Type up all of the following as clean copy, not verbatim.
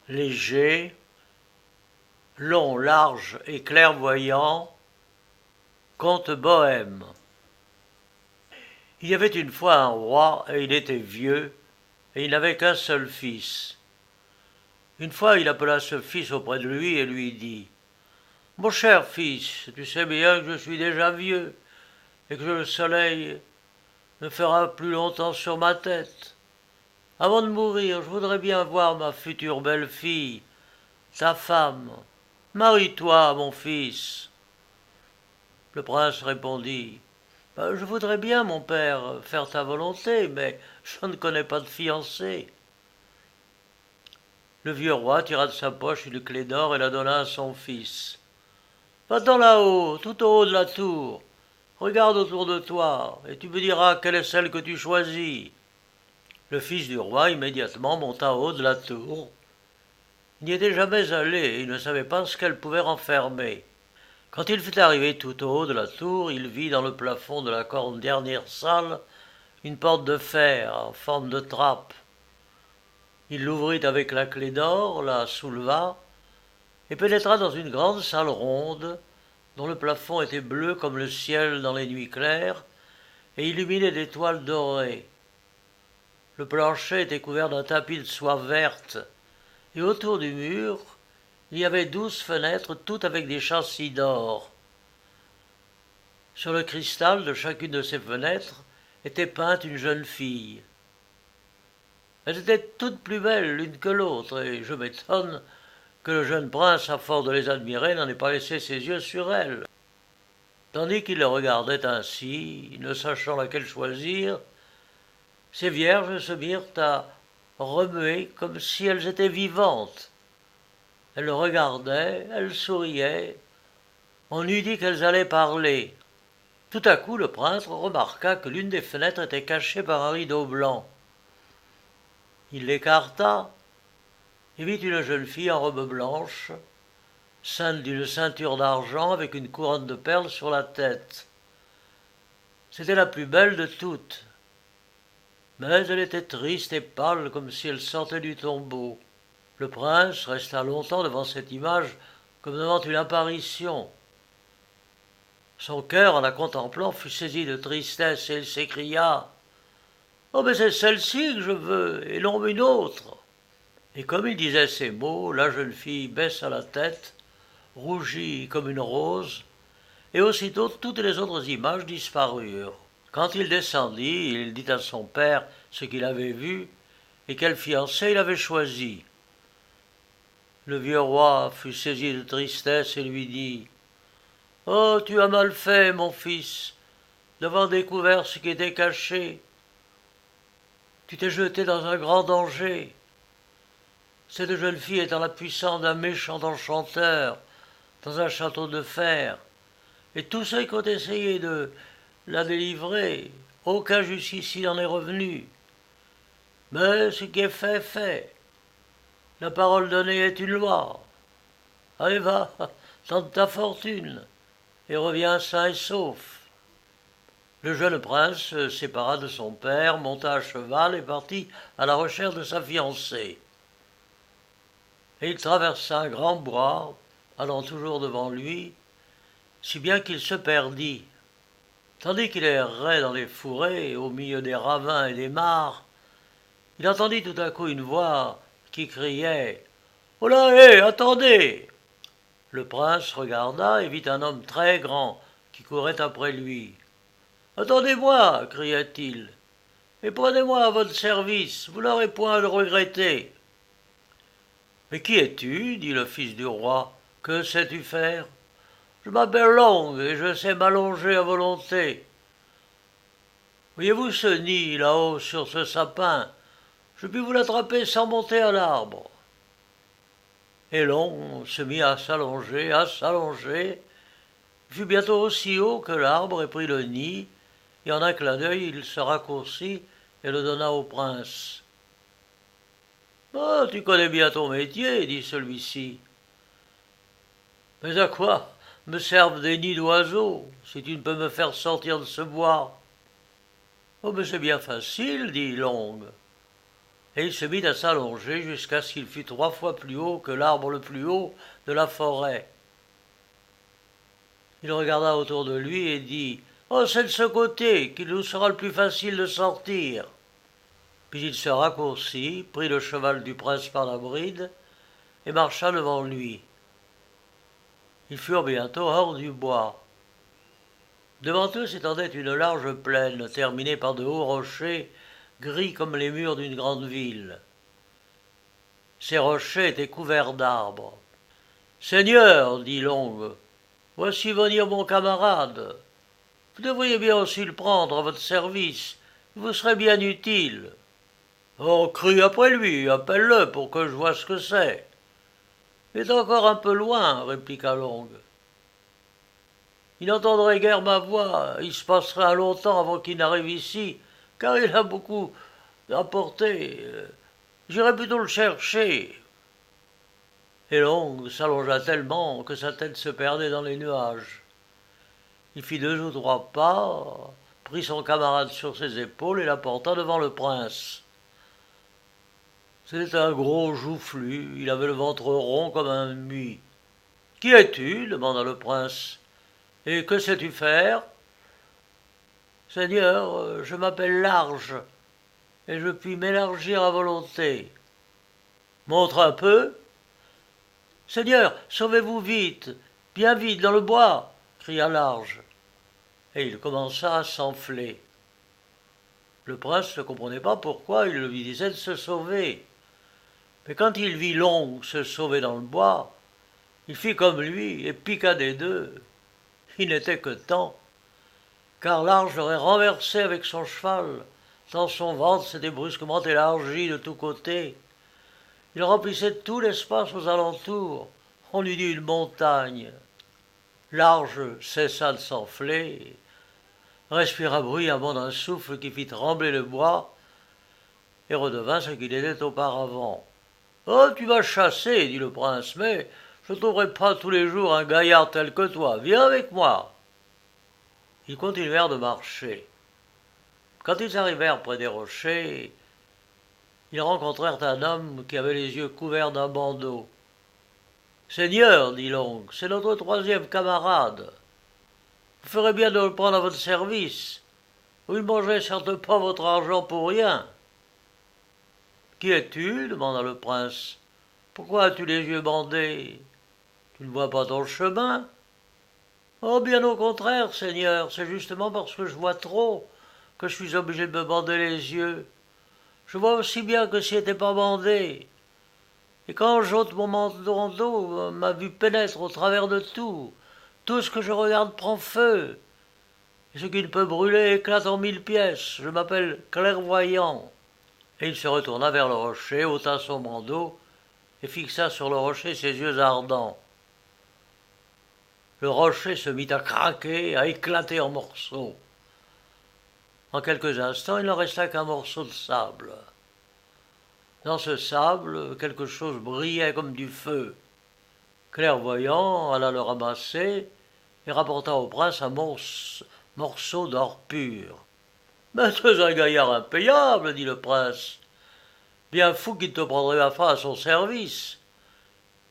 léger, long, large et clairvoyant, conte bohème. Il y avait une fois un roi, et il était vieux, et il n'avait qu'un seul fils. Une fois, il appela ce fils auprès de lui et lui dit « Mon cher fils, tu sais bien que je suis déjà vieux, et que le soleil ne fera plus longtemps sur ma tête. Avant de mourir, je voudrais bien voir ma future belle-fille, ta femme. Marie-toi, mon fils. » Le prince répondit Je voudrais bien, mon père, faire ta volonté, mais je ne connais pas de fiancée. » Le vieux roi tira de sa poche une clé d'or et la donna à son fils. « Va-t'en là-haut, tout au haut de la tour. Regarde autour de toi, et tu me diras quelle est celle que tu choisis. » Le fils du roi immédiatement monta au haut de la tour. Il n'y était jamais allé et il ne savait pas ce qu'elle pouvait renfermer. Quand il fut arrivé tout au haut de la tour, il vit dans le plafond de la dernière salle une porte de fer en forme de trappe. Il l'ouvrit avec la clé d'or, la souleva et pénétra dans une grande salle ronde dont le plafond était bleu comme le ciel dans les nuits claires et illuminé d'étoiles dorées. Le plancher était couvert d'un tapis de soie verte et autour du mur, il y avait 12 fenêtres, toutes avec des châssis d'or. Sur le cristal de chacune de ces fenêtres était peinte une jeune fille. Elles étaient toutes plus belles l'une que l'autre, et je m'étonne que le jeune prince, à force de les admirer, n'en ait pas laissé ses yeux sur elles. Tandis qu'il les regardait ainsi, ne sachant laquelle choisir, ces vierges se mirent à remuer comme si elles étaient vivantes. Elles le regardaient, elles souriaient. On eût dit qu'elles allaient parler. Tout à coup, le prince remarqua que l'une des fenêtres était cachée par un rideau blanc. Il l'écarta et vit une jeune fille en robe blanche, ceinte d'une ceinture d'argent avec une couronne de perles sur la tête. C'était la plus belle de toutes, mais elle était triste et pâle comme si elle sortait du tombeau. Le prince resta longtemps devant cette image comme devant une apparition. Son cœur, en la contemplant, fut saisi de tristesse et il s'écria « Oh, mais c'est celle-ci que je veux, et non une autre !» Et comme il disait ces mots, la jeune fille baissa la tête, rougit comme une rose, et aussitôt toutes les autres images disparurent. Quand il descendit, il dit à son père ce qu'il avait vu et quel fiancé il avait choisi. Le vieux roi fut saisi de tristesse et lui dit « Oh, tu as mal fait, mon fils, d'avoir découvert ce qui était caché. Tu t'es jeté dans un grand danger. Cette jeune fille est dans la puissance d'un méchant enchanteur, dans un château de fer, et tous ceux qui ont essayé de la délivrer, aucun jusqu'ici n'en est revenu. Mais ce qui est fait, est fait. La parole donnée est une loi. Allez, va, tente ta fortune, et reviens sain et sauf. » Le jeune prince se sépara de son père, monta à cheval et partit à la recherche de sa fiancée. Et il traversa un grand bois, allant toujours devant lui, si bien qu'il se perdit. Tandis qu'il errait dans les fourrés, au milieu des ravins et des mares, il entendit tout à coup une voix qui criait « Oh là, hé, attendez !» Le prince regarda et vit un homme très grand qui courait après lui. « Attendez-moi » cria-t-il, « et prenez-moi à votre service, vous n'aurez point à le regretter. »« Mais qui es-tu » dit le fils du roi. « Que sais-tu faire ?»« Je m'appelle Long et je sais m'allonger à volonté. Voyez-vous ce nid là-haut sur ce sapin? Je puis vous l'attraper sans monter à l'arbre. » Et Long se mit à s'allonger, fut bientôt aussi haut que l'arbre et prit le nid, et en un clin d'œil il se raccourcit et le donna au prince. « Ah, tu connais bien ton métier, dit celui-ci. Mais à quoi me servent des nids d'oiseaux, si tu ne peux me faire sortir de ce bois? »« Oh, mais c'est bien facile, dit Long. et il se mit à s'allonger jusqu'à ce qu'il fût 3 fois plus haut que l'arbre le plus haut de la forêt. Il regarda autour de lui et dit « Oh, c'est de ce côté qu'il nous sera le plus facile de sortir !» Puis il se raccourcit, prit le cheval du prince par la bride et marcha devant lui. Ils furent bientôt hors du bois. Devant eux s'étendait une large plaine terminée par de hauts rochers gris comme les murs d'une grande ville. Ces rochers étaient couverts d'arbres. « Seigneur, dit Long, voici venir mon camarade. Vous devriez bien aussi le prendre à votre service, il vous serait bien utile. » « Oh, crie après lui, appelle-le pour que je vois ce que c'est. »« Il est encore un peu loin, répliqua Long. Il n'entendrait guère ma voix, il se passerait un long temps avant qu'il n'arrive ici, car il a beaucoup à porter. J'irai plutôt le chercher. » Et Long s'allongea tellement que sa tête se perdait dans les nuages. Il fit 2 ou 3 pas, prit son camarade sur ses épaules et la porta devant le prince. C'était un gros joufflu, il avait le ventre rond comme un mût. « Qui es-tu » demanda le prince. « Et que sais-tu faire ?»« Seigneur, je m'appelle Large, et je puis m'élargir à volonté. »« Montre un peu. »« Seigneur, sauvez-vous vite, bien vite, dans le bois !» cria Large. Et il commença à s'enfler. Le prince ne comprenait pas pourquoi il lui disait de se sauver. Mais quand il vit Long se sauver dans le bois, il fit comme lui et piqua des 2. Il n'était que temps, car Large l'aurait renversé avec son cheval, tant son ventre s'était brusquement élargi de tous côtés. Il remplissait tout l'espace aux alentours, on eût dit une montagne. Large cessa de s'enfler, respira bruyamment d'un souffle qui fit trembler le bois, et redevint ce qu'il était auparavant. « Oh, tu m'as chassé, dit le prince, mais je ne trouverai pas tous les jours un gaillard tel que toi. Viens avec moi. » Ils continuèrent de marcher. Quand ils arrivèrent près des rochers, ils rencontrèrent un homme qui avait les yeux couverts d'un bandeau. « Seigneur, dit Long, c'est notre 3e camarade. Vous ferez bien de le prendre à votre service. Vous ne mangerez certes pas votre argent pour rien. » « Qui es-tu » demanda le prince. « Pourquoi as-tu les yeux bandés? Tu ne vois pas ton chemin ?»« Oh, bien au contraire, Seigneur, c'est justement parce que je vois trop que je suis obligé de me bander les yeux. Je vois aussi bien que s'il n'était pas bandé. Et quand j'ôte mon manteau d'eau, ma vue pénètre au travers de tout. Tout ce que je regarde prend feu. Et ce qui ne peut brûler éclate en 1000 pièces. Je m'appelle clairvoyant. » Et il se retourna vers le rocher, ôta son bandeau et fixa sur le rocher ses yeux ardents. Le rocher se mit à craquer, à éclater en morceaux. En quelques instants, il ne resta qu'un morceau de sable. Dans ce sable, quelque chose brillait comme du feu. Clairvoyant alla le ramasser et rapporta au prince un morceau d'or pur. « Mais tu es un gaillard impayable, dit le prince. Bien fou qu'il te prendrait ma femme à son service.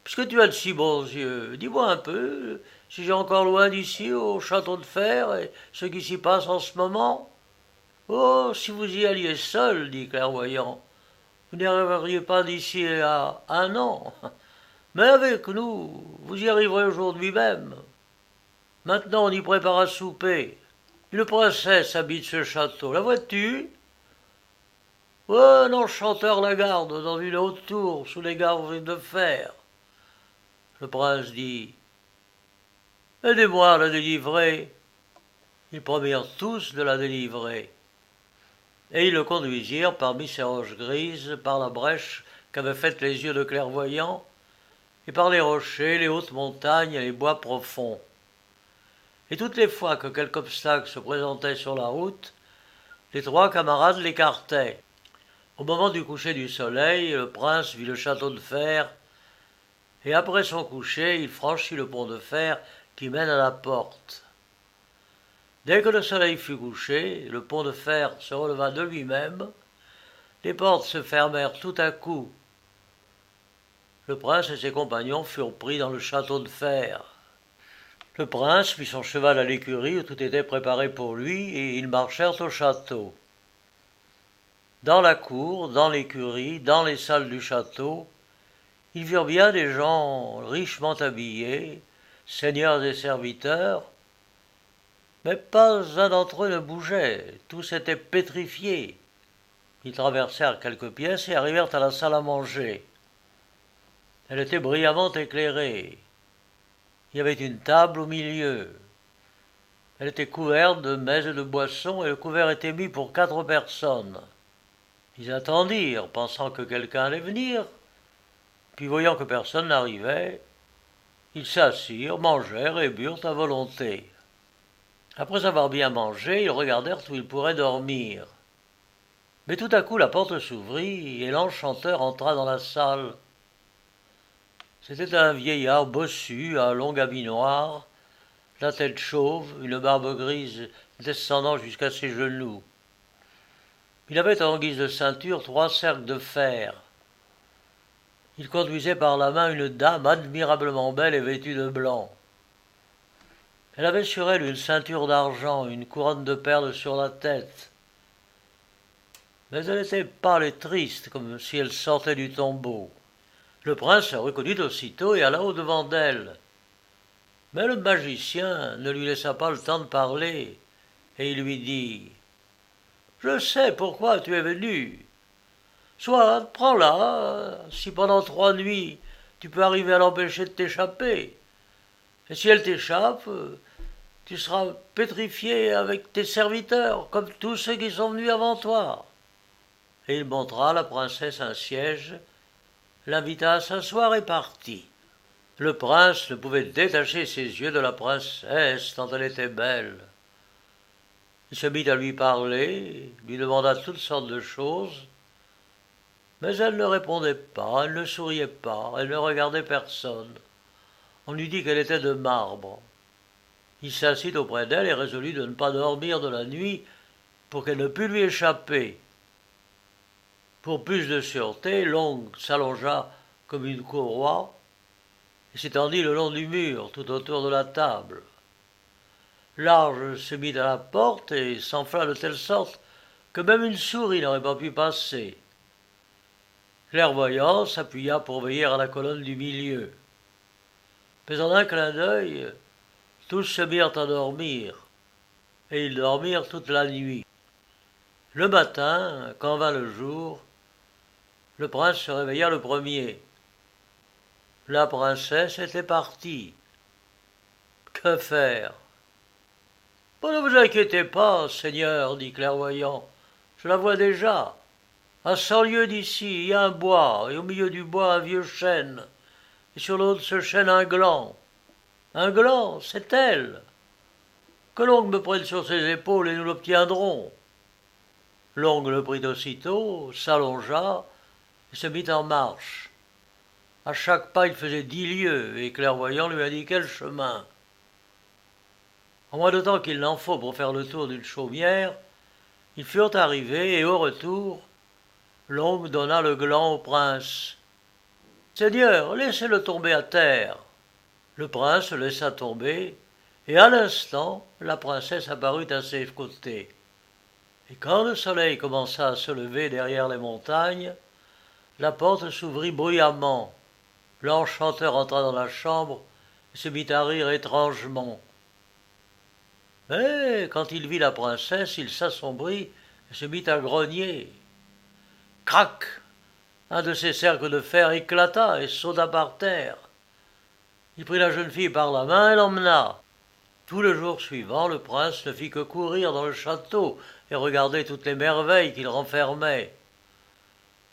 Puisque tu as de si bons yeux, dis-moi un peu si j'ai encore loin d'ici au château de fer et ce qui s'y passe en ce moment. »« Oh, si vous y alliez seul, dit Clairvoyant, vous n'y arriveriez pas d'ici à 1 an. Mais avec nous, vous y arriverez aujourd'hui même. Maintenant, on y prépare à souper. Une princesse habite ce château, la vois-tu ? Oh, un enchanteur la garde dans une haute tour sous les galeries de fer. » Le prince dit « Aidez-moi à la délivrer. » Ils promirent tous de la délivrer. Et ils le conduisirent parmi ces roches grises, par la brèche qu'avaient faite les yeux de Clairvoyant, et par les rochers, les hautes montagnes et les bois profonds. Et toutes les fois que quelque obstacle se présentait sur la route, les 3 camarades l'écartaient. Au moment du coucher du soleil, le prince vit le château de fer, et après son coucher, il franchit le pont de fer qui mène à la porte. Dès que le soleil fut couché, le pont de fer se releva de lui-même, Les portes se fermèrent tout à coup. Le prince et ses compagnons furent pris dans le château de fer. Le prince mit son cheval à l'écurie où tout était préparé pour lui, et ils marchèrent au château. Dans la cour, dans l'écurie, dans les salles du château, ils virent bien des gens richement habillés, seigneurs et serviteurs, mais pas un d'entre eux ne bougeait, tous étaient pétrifiés. Ils traversèrent quelques pièces et arrivèrent à la salle à manger. Elle était brillamment éclairée. Il y avait une table au milieu. Elle était couverte de mets et de boissons, et le couvert était mis pour 4 personnes. Ils attendirent, pensant que quelqu'un allait venir, puis voyant que personne n'arrivait, ils s'assirent, mangèrent et burent à volonté. Après avoir bien mangé, ils regardèrent où ils pourraient dormir. Mais tout à coup la porte s'ouvrit, et l'enchanteur entra dans la salle. C'était un vieillard bossu, à long habit noir, la tête chauve, une barbe grise descendant jusqu'à ses genoux. Il avait en guise de ceinture 3 cercles de fer. Il conduisait par la main une dame admirablement belle et vêtue de blanc. Elle avait sur elle une ceinture d'argent, une couronne de perles sur la tête. Mais elle était pâle et triste, comme si elle sortait du tombeau. Le prince la reconnut aussitôt et alla au-devant d'elle. Mais le magicien ne lui laissa pas le temps de parler, et il lui dit « Je sais pourquoi tu es venu. Soit, prends-la, si pendant 3 nuits tu peux arriver à l'empêcher de t'échapper. Et si elle t'échappe, tu seras pétrifié avec tes serviteurs, comme tous ceux qui sont venus avant toi. » Et il montra à la princesse un siège, l'invita à s'asseoir et partit. Le prince ne pouvait détacher ses yeux de la princesse tant elle était belle. Il se mit à lui parler, lui demanda toutes sortes de choses, mais elle ne répondait pas, elle ne souriait pas, elle ne regardait personne. On lui dit qu'elle était de marbre. Il s'assit auprès d'elle et résolut de ne pas dormir de la nuit pour qu'elle ne pût lui échapper. Pour plus de sûreté, l'ongle s'allongea comme une courroie et s'étendit le long du mur, tout autour de la table. L'arche se mit à la porte et s'enfla de telle sorte que même une souris n'aurait pas pu passer. Clairvoyant s'appuya pour veiller à la colonne du milieu. Mais en un clin d'œil, tous se mirent à dormir, et ils dormirent toute la nuit. Le matin, quand vint le jour, le prince se réveilla le premier. La princesse était partie. Que faire? « Ne vous inquiétez pas, seigneur, dit Clairvoyant, je la vois déjà. À 100 lieues d'ici, il y a un bois, et au milieu du bois un vieux chêne, et sur l'autre de ce chêne un gland. Un gland, c'est elle. Que l'ongle me prenne sur ses épaules et nous l'obtiendrons. » L'ongle le prit aussitôt, s'allongea et se mit en marche. À chaque pas, il faisait 10 lieues, et Clairvoyant lui indiquait le chemin. En moins de temps qu'il n'en faut pour faire le tour d'une chaumière, ils furent arrivés, et au retour, l'ongle donna le gland au prince. « Seigneur, laissez-le tomber à terre. » Le prince le laissa tomber, et à l'instant, la princesse apparut à ses côtés. Et quand le soleil commença à se lever derrière les montagnes, la porte s'ouvrit bruyamment. L'enchanteur entra dans la chambre et se mit à rire étrangement. Mais quand il vit la princesse, il s'assombrit et se mit à grogner. Crac! Un de ses cercles de fer éclata et sauta par terre. Il prit la jeune fille par la main et l'emmena. Tout le jour suivant, le prince ne fit que courir dans le château et regarder toutes les merveilles qu'il renfermait.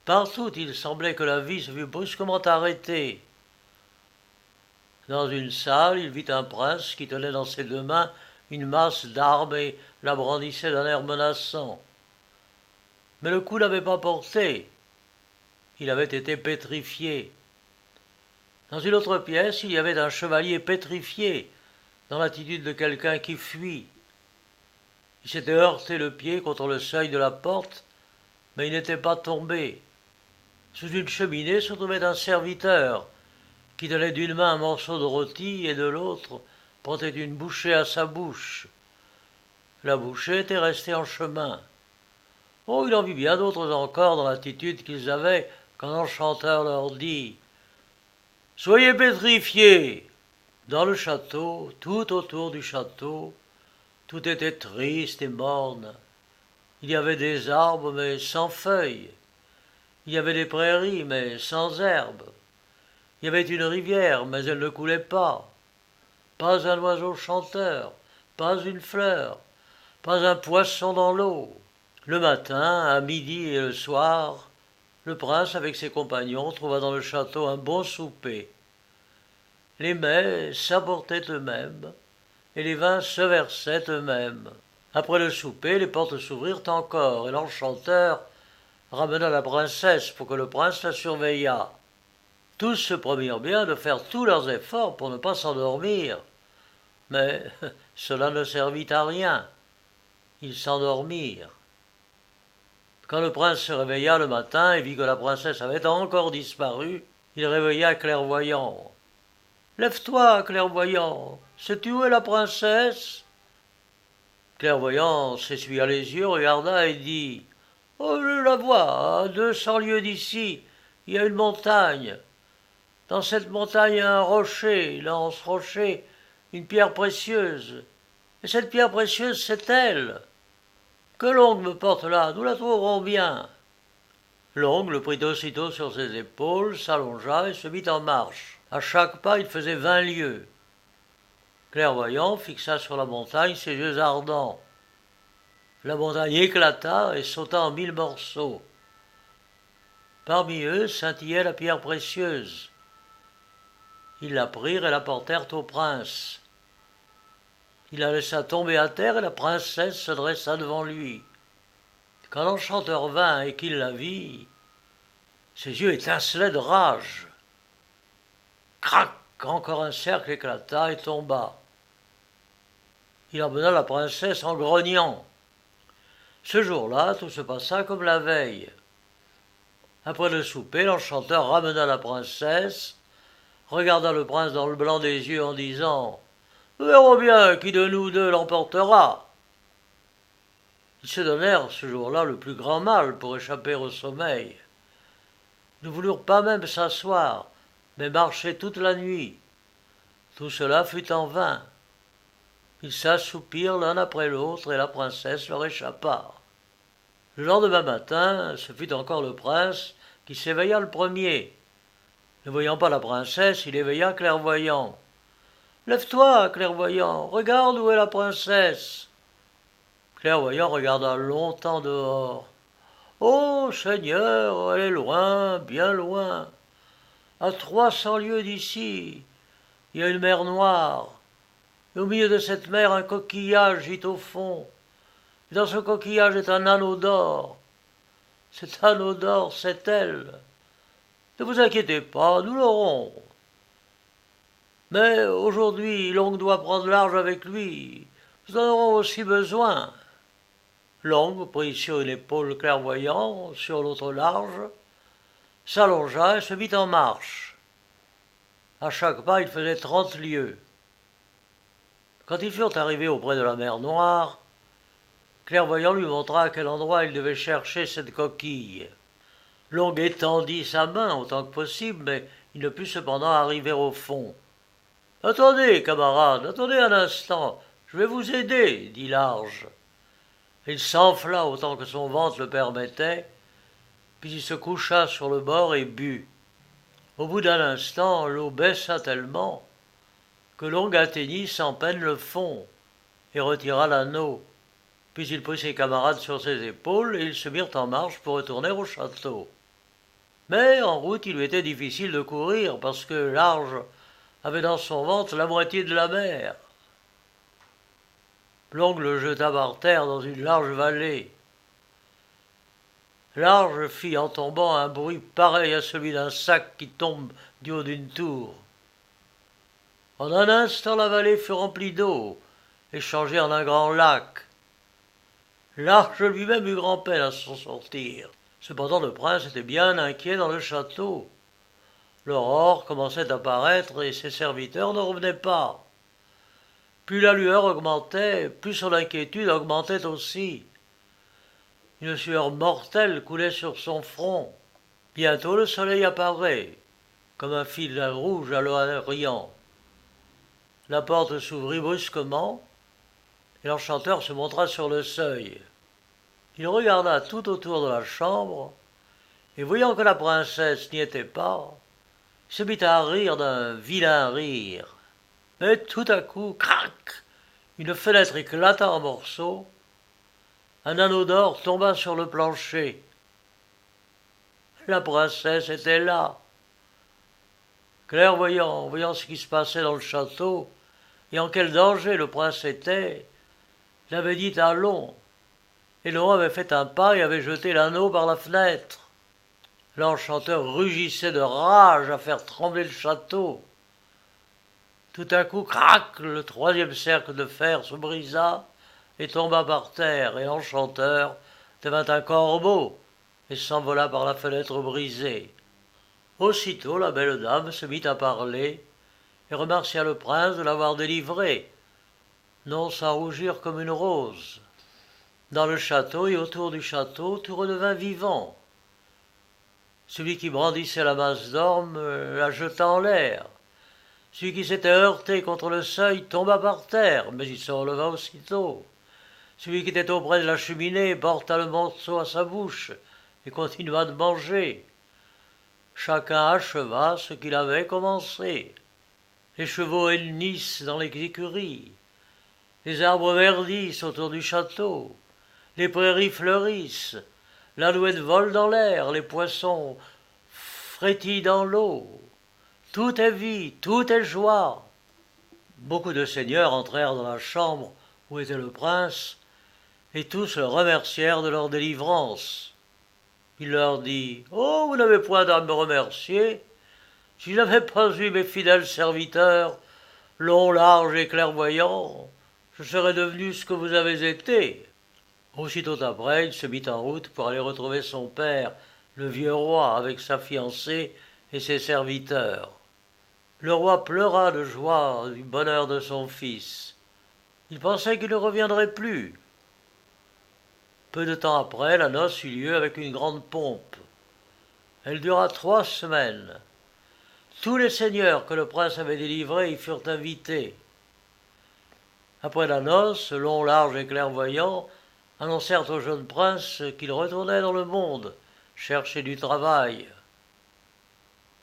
Partout, il semblait que la vie se fût brusquement arrêtée. Dans une salle, il vit un prince qui tenait dans ses 2 mains une masse d'armes et la brandissait d'un air menaçant. Mais le coup n'avait pas porté. Il avait été pétrifié. Dans une autre pièce, il y avait un chevalier pétrifié, dans l'attitude de quelqu'un qui fuit. Il s'était heurté le pied contre le seuil de la porte, mais il n'était pas tombé. Sous une cheminée se trouvait un serviteur, qui tenait d'une main un morceau de rôti et de l'autre portait une bouchée à sa bouche. La bouchée était restée en chemin. Oh, il en vit bien d'autres encore dans l'attitude qu'ils avaient quand l'enchanteur leur dit « Soyez pétrifiés !» Dans le château, tout autour du château, tout était triste et morne. Il y avait des arbres, mais sans feuilles. Il y avait des prairies, mais sans herbes. Il y avait une rivière, mais elle ne coulait pas. Pas un oiseau chanteur, pas une fleur, pas un poisson dans l'eau. Le matin, à midi et le soir, le prince avec ses compagnons trouva dans le château un bon souper. Les mets s'apportaient eux-mêmes, et les vins se versaient eux-mêmes. Après le souper, les portes s'ouvrirent encore, et l'enchanteur ramena la princesse pour que le prince la surveillât. Tous se promirent bien de faire tous leurs efforts pour ne pas s'endormir, mais cela ne servit à rien. Ils s'endormirent. Quand le prince se réveilla le matin et vit que la princesse avait encore disparu, il réveilla Clairvoyant. « Lève-toi, Clairvoyant, sais-tu où est la princesse ?» Clairvoyant s'essuya les yeux, regarda et dit « Oh, je la vois, à 200 lieues d'ici, il y a une montagne. Dans cette montagne, il y a un rocher, dans ce rocher, une pierre précieuse. Et cette pierre précieuse, c'est elle. Que l'ongle me porte là, nous la trouverons bien. » L'ongle le prit aussitôt sur ses épaules, s'allongea et se mit en marche. À chaque pas, il faisait 20 lieues. Clairvoyant fixa sur la montagne ses yeux ardents. La montagne éclata et sauta en 1000 morceaux. Parmi eux scintillait la pierre précieuse. Ils la prirent et la portèrent au prince. Il la laissa tomber à terre et la princesse se dressa devant lui. Quand l'enchanteur vint et qu'il la vit, ses yeux étincelaient de rage. Crac! Encore un cercle éclata et tomba. Il emmena la princesse en grognant. Ce jour-là, tout se passa comme la veille. Après le souper, l'enchanteur ramena la princesse, regarda le prince dans le blanc des yeux en disant « Nous verrons bien qui de nous deux l'emportera. » Ils se donnèrent ce jour-là le plus grand mal pour échapper au sommeil. Ils ne voulurent pas même s'asseoir, mais marchaient toute la nuit. Tout cela fut en vain. Ils s'assoupirent l'un après l'autre et la princesse leur échappa. Le lendemain matin, ce fut encore le prince qui s'éveilla le premier. Ne voyant pas la princesse, il éveilla Clairvoyant. « Lève-toi, Clairvoyant, regarde où est la princesse. » Clairvoyant regarda longtemps dehors. « Oh, Seigneur, elle est loin, bien loin. À 300 lieues d'ici, il y a une mer noire. Et au milieu de cette mer, un coquillage gît au fond. Et dans ce coquillage est un anneau d'or. Cet anneau d'or, c'est elle. Ne vous inquiétez pas, nous l'aurons. Mais aujourd'hui, l'ongle doit prendre large avec lui. Nous en aurons aussi besoin. » L'ongle prit sur une épaule Clairvoyant, sur l'autre large, s'allongea et se mit en marche. À chaque pas, il faisait 30 lieues. Quand ils furent arrivés auprès de la mer Noire, Clairvoyant lui montra à quel endroit il devait chercher cette coquille. L'ongle étendit sa main autant que possible, mais il ne put cependant arriver au fond. « Attendez, camarade, attendez un instant, je vais vous aider, dit Large. » Il s'enfla autant que son ventre le permettait, puis il se coucha sur le bord et but. Au bout d'un instant, l'eau baissa tellement que l'ongle atteignit sans peine le fond et retira l'anneau. Puis il prit ses camarades sur ses épaules et ils se mirent en marche pour retourner au château. Mais en route, il lui était difficile de courir parce que Large avait dans son ventre la moitié de la mer. L'ongle le jeta par terre dans une large vallée. Large fit en tombant un bruit pareil à celui d'un sac qui tombe du haut d'une tour. En un instant, la vallée fut remplie d'eau et changée en un grand lac. Large lui-même eut grand-peine à s'en sortir. Cependant le prince était bien inquiet dans le château. L'aurore commençait à paraître et ses serviteurs ne revenaient pas. Plus la lueur augmentait, plus son inquiétude augmentait aussi. Une sueur mortelle coulait sur son front. Bientôt le soleil apparaît, comme un fil rouge à l'Orient. La porte s'ouvrit brusquement, et l'enchanteur se montra sur le seuil. Il regarda tout autour de la chambre, et voyant que la princesse n'y était pas, il se mit à rire d'un vilain rire. Mais tout à coup, crac, une fenêtre éclata en morceaux, un anneau d'or tomba sur le plancher. La princesse était là. Clairvoyant, voyant ce qui se passait dans le château, et en quel danger le prince était, il avait dit allons, et le roi avait fait un pas et avait jeté l'anneau par la fenêtre. L'enchanteur rugissait de rage à faire trembler le château. Tout à coup, crac, le troisième cercle de fer se brisa et tomba par terre, et l'enchanteur devint un corbeau et s'envola par la fenêtre brisée. Aussitôt la belle dame se mit à parler et remercia le prince de l'avoir délivré, non sans rougir comme une rose. Dans le château et autour du château, tout redevint vivant. Celui qui brandissait la masse d'or la jeta en l'air. Celui qui s'était heurté contre le seuil tomba par terre, mais il se releva aussitôt. Celui qui était auprès de la cheminée porta le morceau à sa bouche et continua de manger. Chacun acheva ce qu'il avait commencé. Les chevaux hennissent dans les écuries. Les arbres verdissent autour du château. Les prairies fleurissent. L'alouette vole dans l'air. Les poissons frétillent dans l'eau. Tout est vie, tout est joie. Beaucoup de seigneurs entrèrent dans la chambre où était le prince, et tous le remercièrent de leur délivrance. Il leur dit « Oh, vous n'avez point à me remercier. Si je n'avais pas eu mes fidèles serviteurs, longs, larges et clairvoyants, je serais devenu ce que vous avez été. » Aussitôt après, il se mit en route pour aller retrouver son père, le vieux roi, avec sa fiancée et ses serviteurs. Le roi pleura de joie du bonheur de son fils. Il pensait qu'il ne reviendrait plus. Peu de temps après, la noce eut lieu avec une grande pompe. Elle dura 3 semaines. Tous les seigneurs que le prince avait délivrés y furent invités. Après la noce, long, large et clairvoyant annoncèrent au jeune prince qu'il retournait dans le monde, chercher du travail.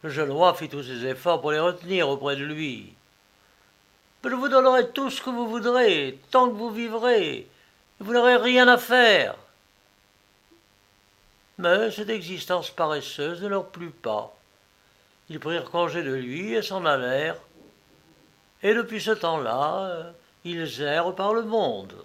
Le jeune roi fit tous ses efforts pour les retenir auprès de lui. « Mais je vous donnerai tout ce que vous voudrez, tant que vous vivrez, et vous n'aurez rien à faire. » Mais cette existence paresseuse ne leur plut pas. Ils prirent congé de lui et s'en allèrent, et depuis ce temps-là, ils errent par le monde.